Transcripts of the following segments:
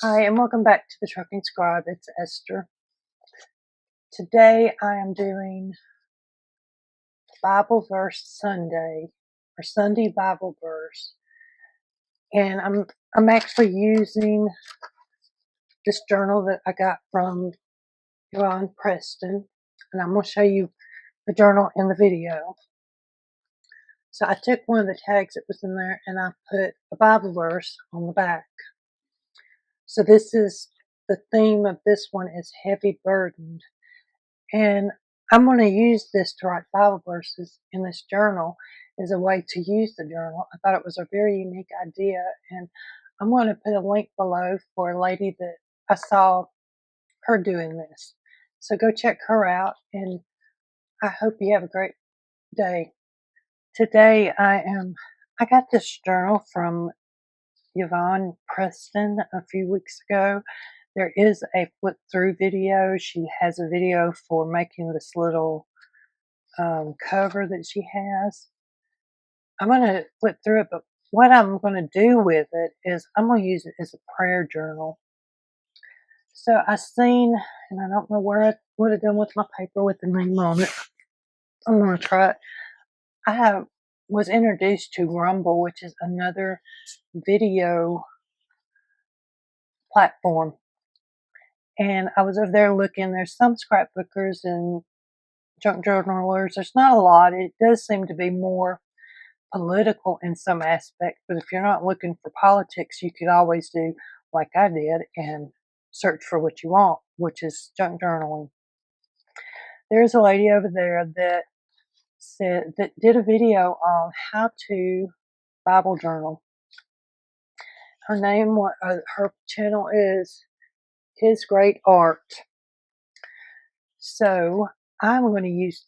Hi, and welcome back to the Trucking Scribe. It's Esther. Today I am doing Bible Verse Sunday, or Sunday Bible Verse, and I'm actually using this journal that I got from Yvonne Preston, and I'm going to show you the journal in the video. So I took one of the tags that was in there, and I put a Bible verse on the back. So this is the theme of this one is heavy burdened. And I'm going to use this to write Bible verses in this journal as a way to use the journal. I thought it was a very unique idea, and I'm going to put a link below for a lady that I saw her doing this. So go check her out, and I hope you have a great day. Today I got this journal from Yvonne Preston a few weeks ago. There is a flip through video. She has a video for making this little cover that she has. I'm going to flip through it, but what I'm going to do with it is I'm going to use it as a prayer journal. So I seen, and I don't know where I would have done with my paper with the name on it. I'm going to try it. I was introduced to Rumble, which is another video platform. And I was over there looking. There's some scrapbookers and junk journalers. There's not a lot. It does seem to be more political in some aspects, but if you're not looking for politics, you could always do like I did and search for what you want, which is junk journaling. There's a lady over there that did a video on how to Bible journal. Her name, her channel is His Great Art. So I'm going to use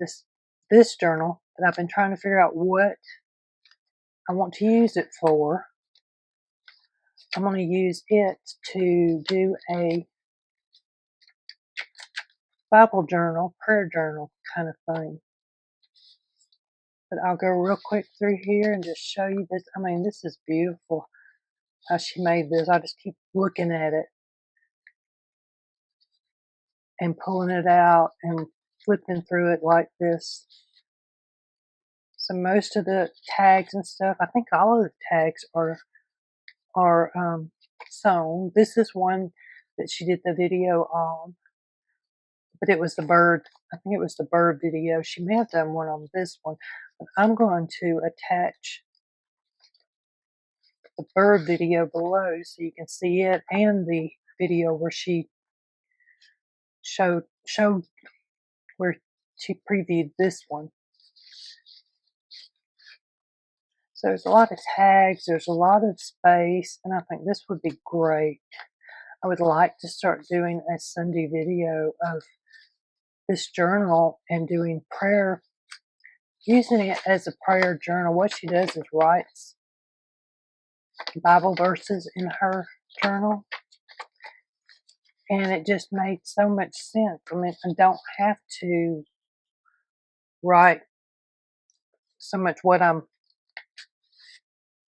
this journal that I've been trying to figure out what I want to use it for. I'm going to use it to do a Bible journal, prayer journal kind of thing. But I'll go real quick through here and just show you this. I mean, this is beautiful how she made this. I just keep looking at it and pulling it out and flipping through it like this. So most of the tags and stuff, I think all of the tags are sewn. This is one that she did the video on, but it was the bird. I think it was the bird video. She may have done one on this one, but I'm going to attach the bird video below so you can see it and the video where she showed where she previewed this one. So there's a lot of tags, there's a lot of space, and I think this would be great. I would like to start doing a Sunday video of this journal and doing prayer, using it as a prayer journal. What she does is writes Bible verses in her journal, and it just made so much sense. I mean, I don't have to write so much what I'm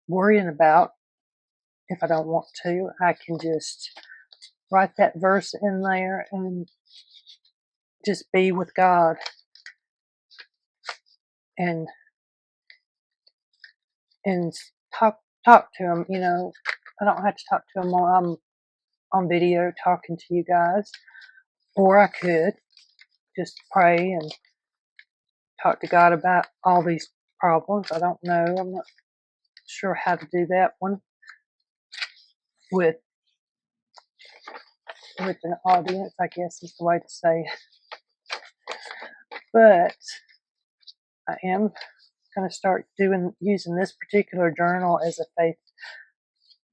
worrying about if I don't want to. I can just write that verse in there and just be with God and talk to him. You know, I don't have to talk to him while I'm on video talking to you guys, or I could just pray and talk to God about all these problems. I don't know. I'm not sure how to do that one with an audience, I guess is the way to say it. But I am going to start using this particular journal as a faith,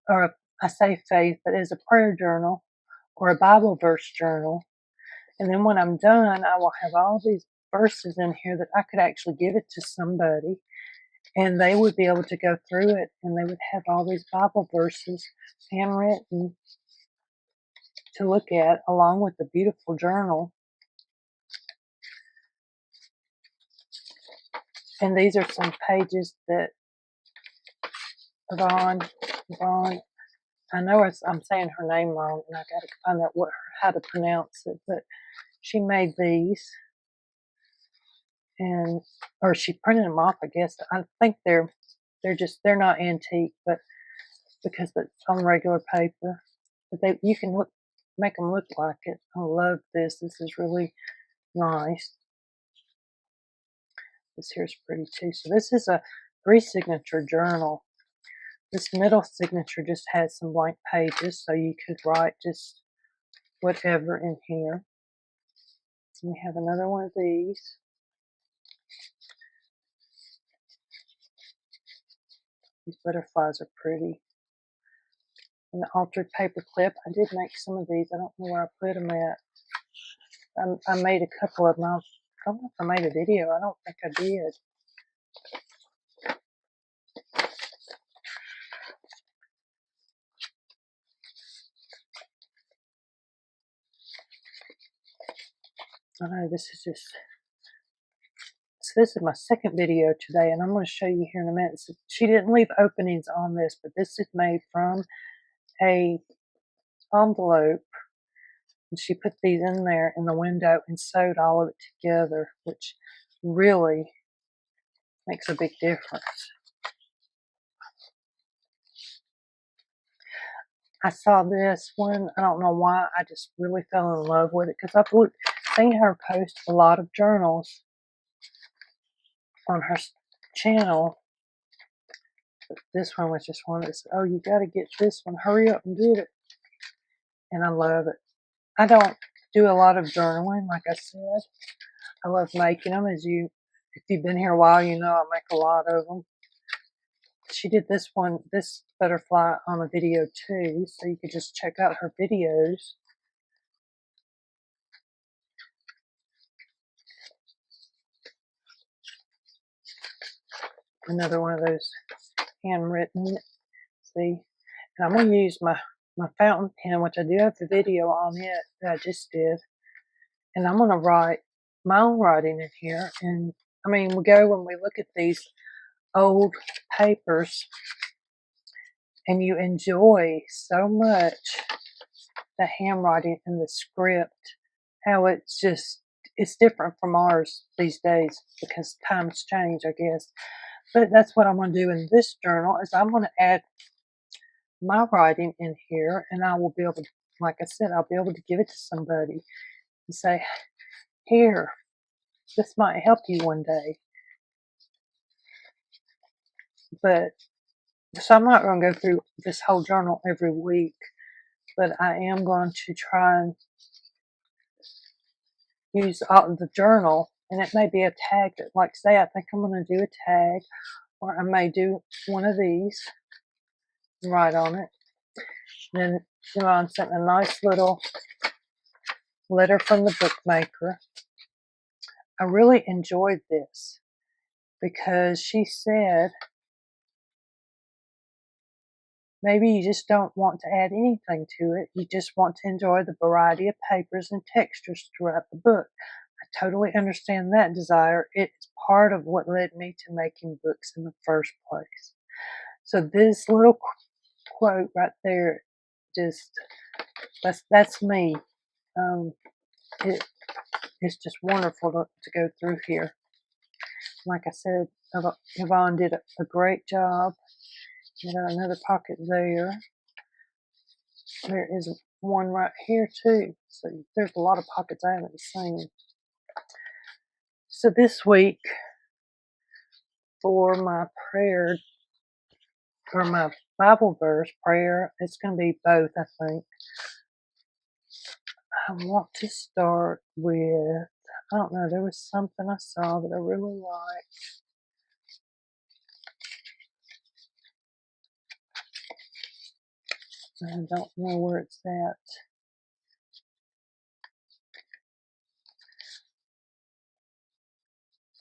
or I say faith, but as a prayer journal or a Bible verse journal. And then when I'm done, I will have all these verses in here that I could actually give it to somebody, and they would be able to go through it, and they would have all these Bible verses handwritten to look at, along with the beautiful journal. And these are some pages that Yvonne I know I'm saying her name wrong, and I got to find out how to pronounce it. But she made these, or she printed them off. I guess I think they're not antique, but because it's on regular paper. But you can make them look like it. I love this. This is really nice. This here's pretty too. So this is a 3-signature journal. This middle signature just has some blank pages, so you could write just whatever in here. And we have another one of these. These butterflies are pretty. And the altered paper clip. I did make some of these. I don't know where I put them at. I made a couple of them. I don't know if I made a video. I don't think I did. I know this is just. So this is my second video today, and I'm going to show you here in a minute. So she didn't leave openings on this, but this is made from a envelope. And she put these in there in the window and sewed all of it together, which really makes a big difference. I saw this one. I don't know why. I just really fell in love with it because I've seen her post a lot of journals on her channel. But this one was just one that said, oh, you got to get this one. Hurry up and get it. And I love it. I don't do a lot of journaling, like I said. I love making them. If you've been here a while, you know I make a lot of them. She did this butterfly on a video too, so you could just check out her videos. Another one of those handwritten. See, and I'm going to use my fountain pen, which I do have the video on it that I just did. And I'm going to write my own writing in here. And I mean, when we look at these old papers, and you enjoy so much the handwriting and the script, how it's different from ours these days because times change, I guess. But that's what I'm going to do in this journal is I'm going to add my writing in here, and I will be able to, like I said, I'll be able to give it to somebody and say, here, this might help you one day. But so I'm not going to go through this whole journal every week, but I am going to try and use the journal, and it may be a tag that, like say, I think I'm going to do a tag, or I may do one of these and write on it. And then I'm sent a nice little letter from the bookmaker. I really enjoyed this because she said maybe you just don't want to add anything to it. You just want to enjoy the variety of papers and textures throughout the book. I totally understand that desire. It's part of what led me to making books in the first place. So this little quote right there, that's me. It's just wonderful to go through here. Like I said, Yvonne did a great job. You got another pocket there. There is one right here too. So there's a lot of pockets I haven't seen. So this week for my prayer or my Bible verse prayer, it's going to be both, I think. I want to start with, I don't know, there was something I saw that I really liked. I don't know where it's at.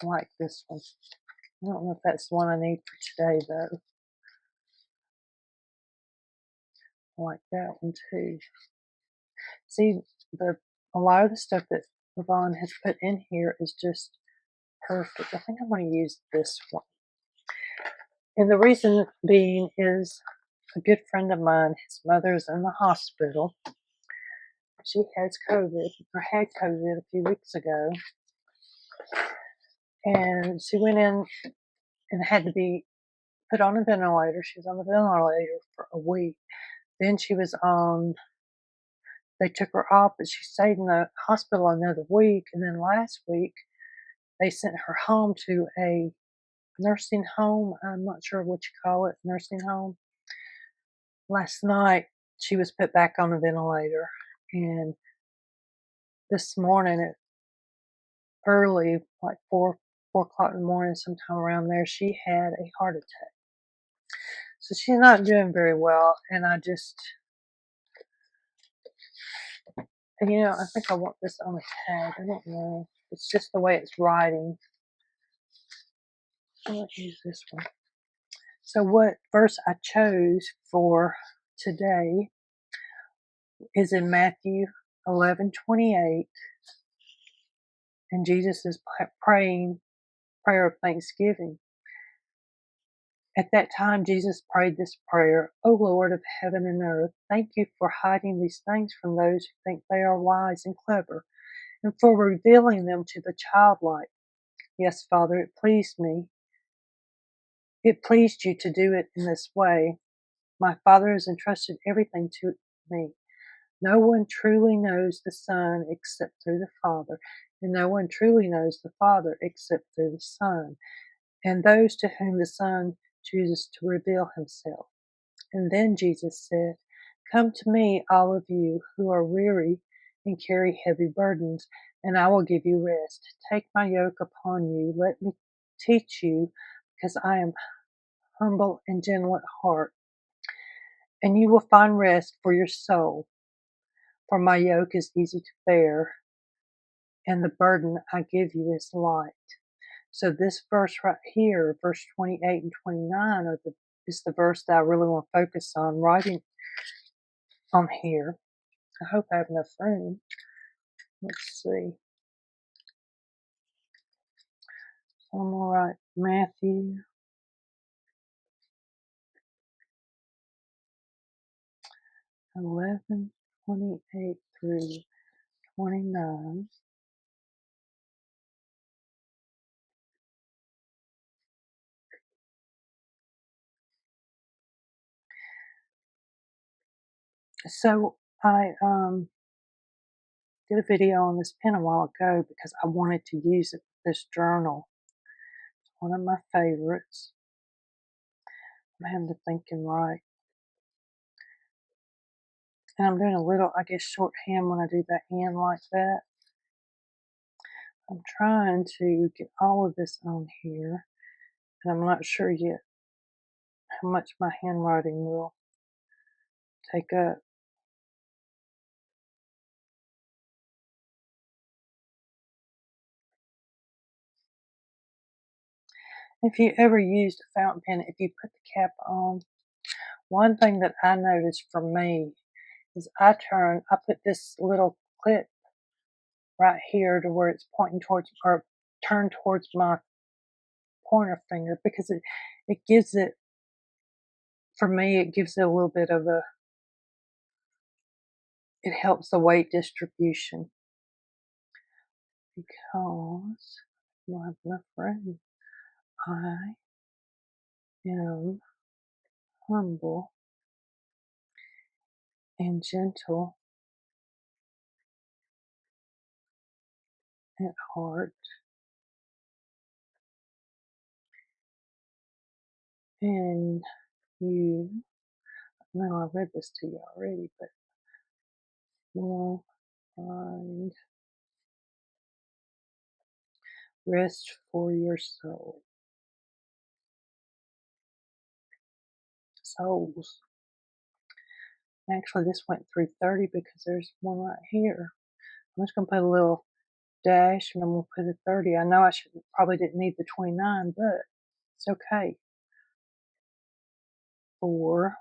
I like this one. I don't know if that's the one I need for today, though. I like that one, too. See, a lot of the stuff that Yvonne has put in here is just perfect. I think I'm going to use this one. And the reason being is a good friend of mine, his mother's in the hospital. She has COVID, or had COVID a few weeks ago. And she went in and had to be put on a ventilator. She was on the ventilator for a week. Then they took her off, but she stayed in the hospital another week. And then last week, they sent her home to a nursing home. I'm not sure what you call it, nursing home. Last night, she was put back on a ventilator. And this morning, at early, like 4 o'clock in the morning, sometime around there, she had a heart attack. So she's not doing very well. And I think I want this on a tag. I don't know. It's just the way it's writing. I'm going to use this one. So what verse I chose for today is in Matthew 11:28, and Jesus is praying prayer of thanksgiving. At that time, Jesus prayed this prayer: O Lord of heaven and earth, thank you for hiding these things from those who think they are wise and clever, and for revealing them to the childlike. Yes, Father, it pleased me. It pleased you to do it in this way. My Father has entrusted everything to me. No one truly knows the Son except through the Father, and no one truly knows the Father except through the Son, and those to whom the Son chooses to reveal himself. And then Jesus said, Come to me, all of you who are weary and carry heavy burdens, and I will give you rest. Take my yoke upon you. Let me teach you, because I am humble and gentle at heart, and you will find rest for your soul. For my yoke is easy to bear, and the burden I give you is light. So this verse right here, verse 28 and 29, is the verse that I really want to focus on writing on here. I hope I have enough room. Let's see. So I'm going to write Matthew 11:28 through 29. So I did a video on this pen a while ago because I wanted to use it with this journal. It's one of my favorites. I'm having to think and write. And I'm doing a little, I guess, shorthand when I do that hand like that. I'm trying to get all of this on here, and I'm not sure yet how much my handwriting will take up. If you ever used a fountain pen, if you put the cap on, one thing that I noticed for me is I put this little clip right here to where it's pointing towards, or turned towards my pointer finger, because it gives it, for me, it gives it a little bit of it helps the weight distribution, because I don't have enough room. I am humble and gentle at heart, and you, no, I read this to you already, but will find rest for your souls. Actually, this went through 30 because there's one right here. I'm just going to put a little dash, and I'm going to put a 30. I know I probably didn't need the 29, but it's okay. For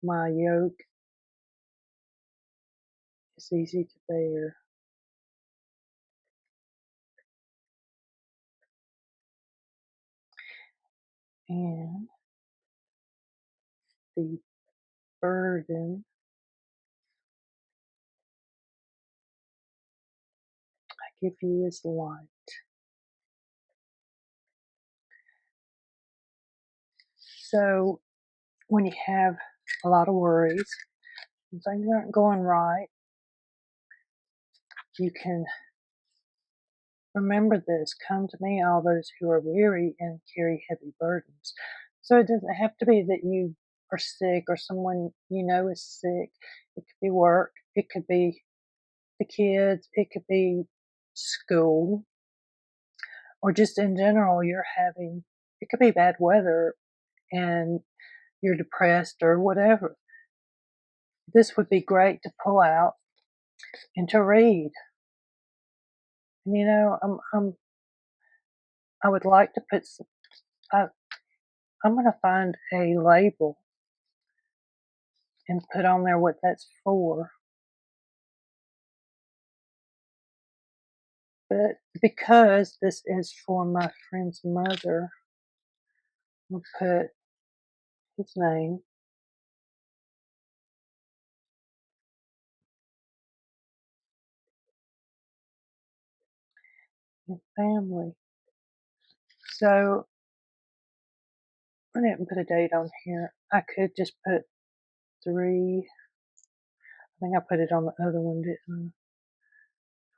my yoke is easy to bear. And heavy burden. I give you as light. So when you have a lot of worries, and things aren't going right, you can remember this. Come to me, all those who are weary and carry heavy burdens. So it doesn't have to be that you are sick or someone you know is sick. It could be work. It could be the kids. It could be school. Or just in general, it could be bad weather and you're depressed or whatever. This would be great to pull out and to read. And I would like to put I'm going to find a label and put on there what that's for. But because this is for my friend's mother, I'll put his name, and family. So I didn't put a date on here. I could just put 3. I think I put it on the other one, didn't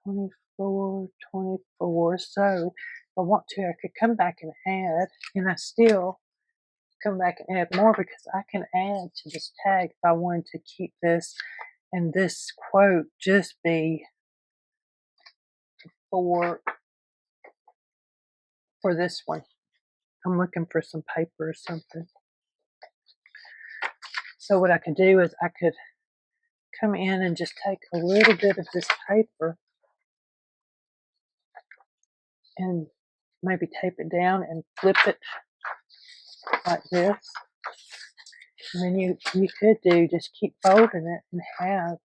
I? 24, 24. So if I want to, I could come back and add, and I still come back and add more because I can add to this tag if I wanted to keep this and this quote just be for this one. I'm looking for some paper or something. So what I could do is I could come in and just take a little bit of this paper and maybe tape it down and flip it like this. And then you could do just keep folding it and have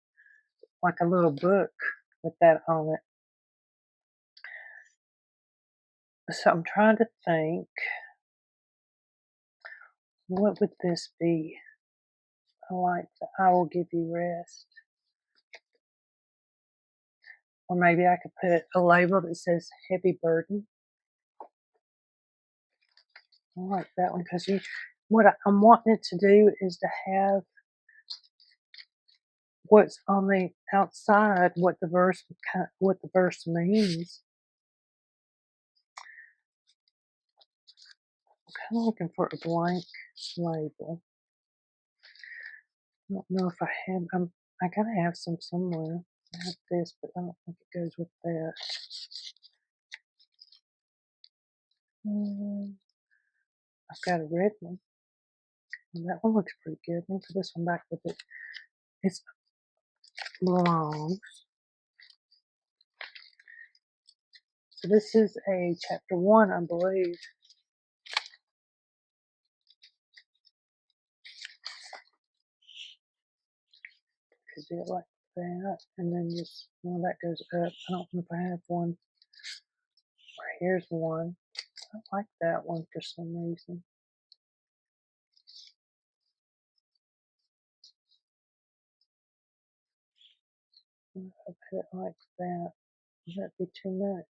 like a little book with that on it. So I'm trying to think, what would this be? I like the I will give you rest. Or maybe I could put a label that says heavy burden. I like that one because what I'm wanting it to do is to have what's on the outside, what the verse means. I'm kind of looking for a blank label. I don't know if I have. I gotta have some somewhere. I have this, but I don't think it goes with that. I've got a red one. And that one looks pretty good. Let me put this one back with it. It's long. So this is a chapter 1, I believe. Could do it like that, and then just that goes up. I don't know if I have one. Here's one. I like that one for some reason. If I put it like that, would that be too much?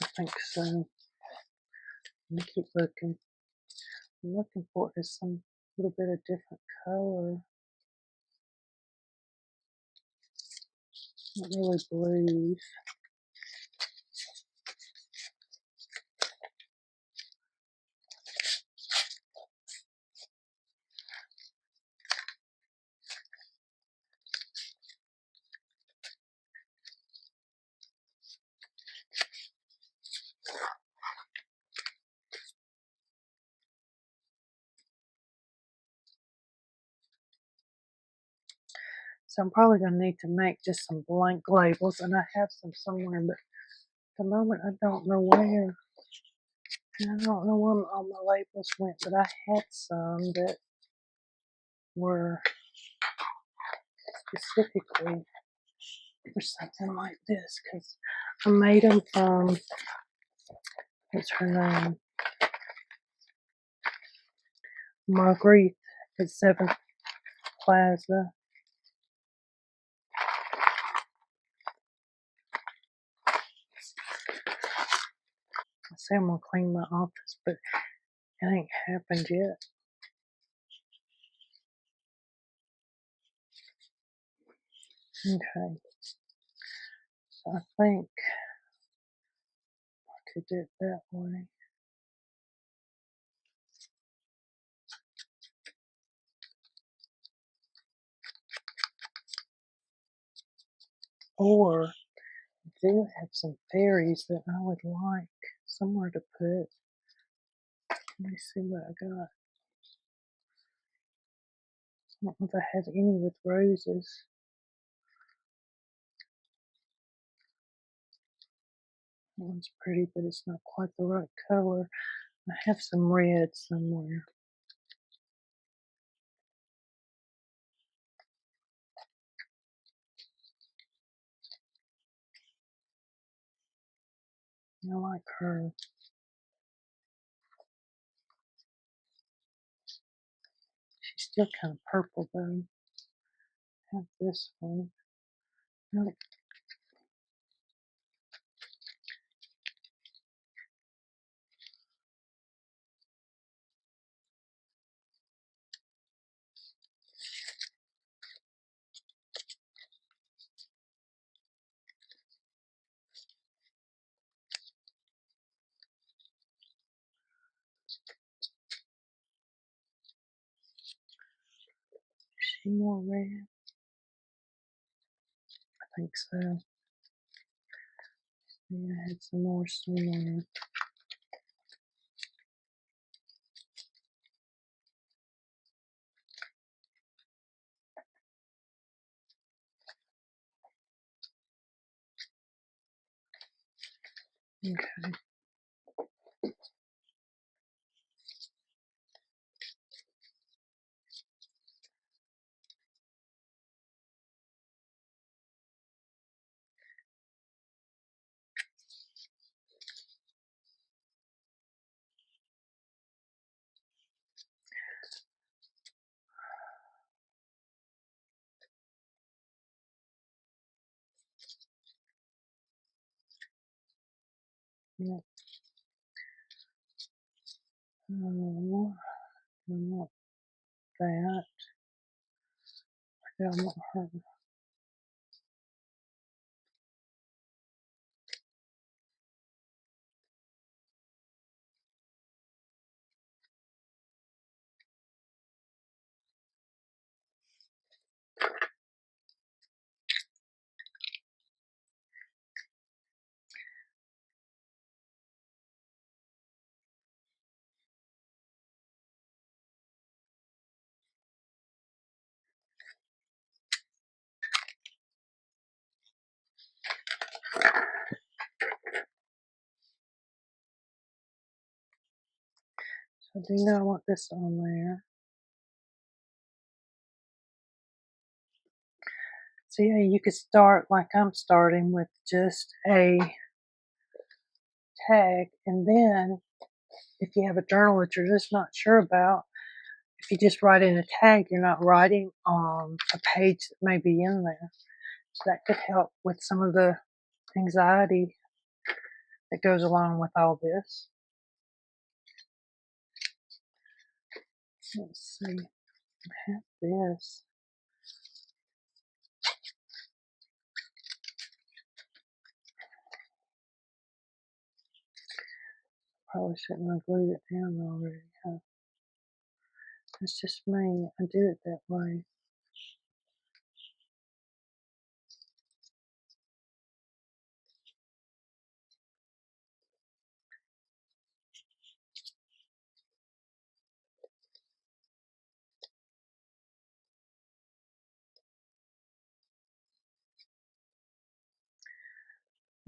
I think so. Let me keep looking. I'm looking for is some little bit of different color. Not really blues. So I'm probably going to need to make just some blank labels, and I have some somewhere, but at the moment I don't know where. And I don't know where all my labels went, but I had some that were specifically for something like this, because I made them from, what's her name? Marguerite at 7th Plaza. I say I'm gonna clean my office, but it ain't happened yet. Okay, so I think I could do it that way. Or I do have some fairies that I would like somewhere to put. Let me see what I got. I don't know if I have any with roses. That one's pretty, but it's not quite the right color. I have some red somewhere. I like her. She's still kind of purple though. I have this one. Nope. Is she more red? I think so. Yeah, I had some more somewhere. Okay. Yep. Oh, I want that. Yeah, I want her. So do you know I want this on there? So yeah, you could start like I'm starting with just a tag, and then if you have a journal that you're just not sure about, if you just write in a tag, you're not writing on a page that may be in there. So that could help with some of the anxiety that goes along with all this. Let's see, I have this. Probably shouldn't have glued it down already, huh? It's just me. I do it that way.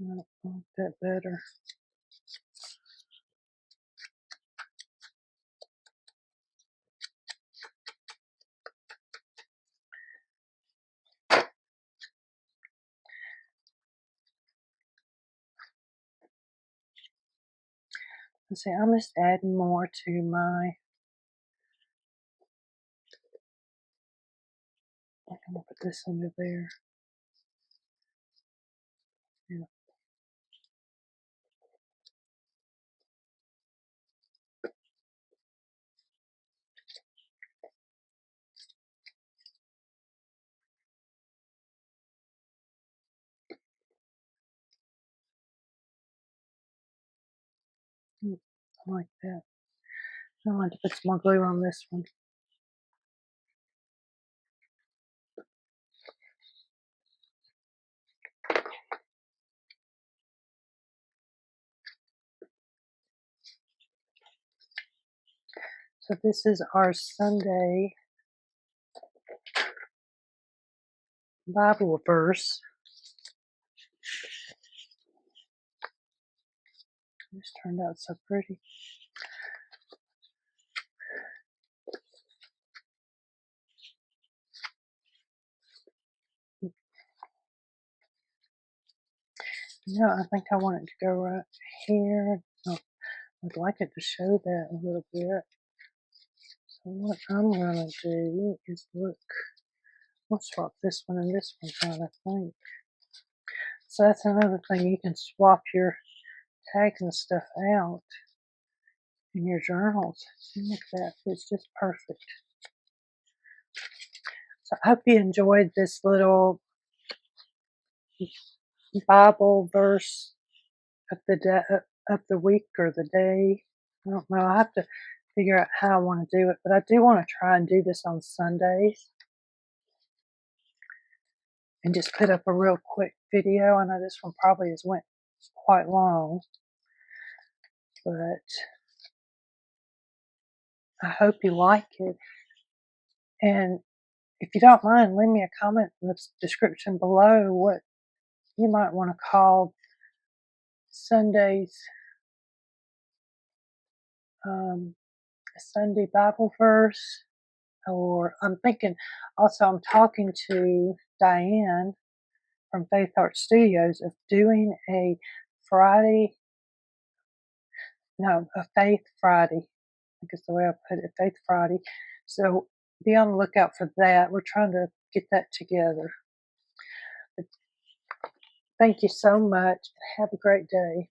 I like that better. Let's see, I'm just adding more to my I'm gonna put this under there. Yeah. I like that. I want to put some more glue on this one. So this is our Sunday Bible verse. This turned out so pretty. I think I want it to go right here. Oh, I'd like it to show that a little bit. So what I'm going to do is look. We'll swap this one and this one out, I think. So that's another thing. You can swap your tags and stuff out in your journals. Look at that. It's just perfect. So I hope you enjoyed this little Bible verse of the day, of the week or the day. I don't know. I have to figure out how I want to do it, but I do want to try and do this on Sundays and just put up a real quick video. I know this one probably has went quite long, but I hope you like it. And if you don't mind, leave me a comment in the description below what you might want to call Sunday's Sunday Bible verse. Or I'm thinking also, I'm talking to Diane from Faith Art Studios of doing a Faith Friday. I think is the way I put it, Faith Friday. So be on the lookout for that. We're trying to get that together. But thank you so much. Have a great day.